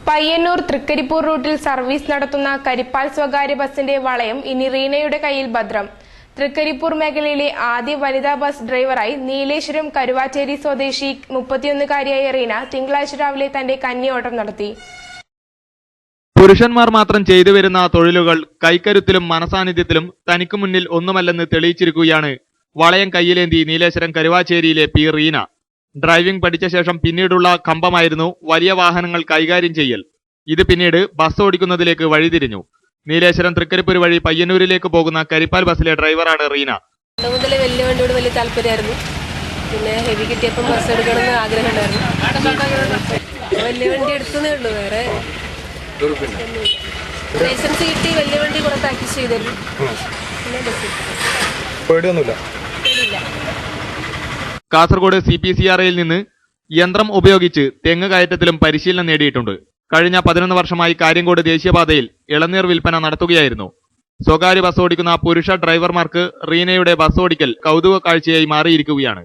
പയ്യന്നൂർ തൃക്കരിപ്പൂർ റൂട്ടിൽ സർവീസ് നടത്തുന്ന കരിപ്പാൽ സ്വകാര്യ ബസിന്റെ വളയം ഇനി റീനയുടെ കയ്യിൽ ഭദ്രം. തൃക്കരിപ്പൂർ മേഖലയിലെ ആദ്യ വനിതാ ബസ് ഡ്രൈവറായി നീലേശ്വരം കരുവാച്ചേരി സ്വദേശി 31-കാരിയായ റീന തിങ്കളാഴ്ച രാവിലെ തന്റെ കന്നിയോട്ടം നടത്തി. പുരുഷന്മാർ മാത്രം ചെയ്തു വരുന്ന തൊഴിലുകൾ കൈക്കരുത്തിലും മനസാന്നിധ്യത്തിലും തനിക്ക് മുന്നിൽ ഒന്നുമല്ലെന്ന് തെളിയിച്ചിരിക്കുകയാണ് വളയം കയ്യിലേന്തി നീലേശ്വരം കരുവാച്ചേരിയിലെ പി റീന. ഡ്രൈവിംഗ് പഠിച്ച ശേഷം പിന്നീടുള്ള കമ്പമായിരുന്നു വലിയ വാഹനങ്ങൾ കൈകാര്യം ചെയ്യൽ. ഇത് പിന്നീട് ബസ് ഓടിക്കുന്നതിലേക്ക് വഴിതിരിഞ്ഞു. നീലേശ്വരം തൃക്കരിപ്പൂർ വഴി പയ്യന്നൂരിലേക്ക് പോകുന്ന കരിപ്പാൽ ബസ്സിലെ ഡ്രൈവറാണ് റീന. മുതലേ വലിയ വണ്ടിയോട് വലിയ താല്പര്യമായിരുന്നു. പിന്നെ ഹെവി കിട്ടിയപ്പം ബസ് എടുക്കണമെന്ന് ആഗ്രഹം ഉണ്ടായിരുന്നു. വലിയ വണ്ടി എടുക്കുന്നേ ഉള്ളൂ, വേറെ ലൈസൻസ് കിട്ടി. വലിയ വണ്ടി കുറെ പ്രാക്ടീസ് ചെയ്തിരുന്നു. പിന്നെ ബസ് പേടിയൊന്നുമില്ല. കാസർഗോഡ് CPCRAയിൽ നിന്ന് യന്ത്രം ഉപയോഗിച്ച് തെങ്ങ് കയറ്റത്തിലും പരിശീലനം നേടിയിട്ടുണ്ട്. കഴിഞ്ഞ 11 വർഷമായി കാര്യങ്കോട് ദേശീയപാതയിൽ ഇളനീർ വിൽപ്പന നടത്തുകയായിരുന്നു. സ്വകാര്യ ബസ് ഓടിക്കുന്ന പുരുഷ ഡ്രൈവർമാർക്ക് റീനയുടെ ബസ് ഓടിക്കൽ കൗതുക കാഴ്ചയായി മാറിയിരിക്കുകയാണ്.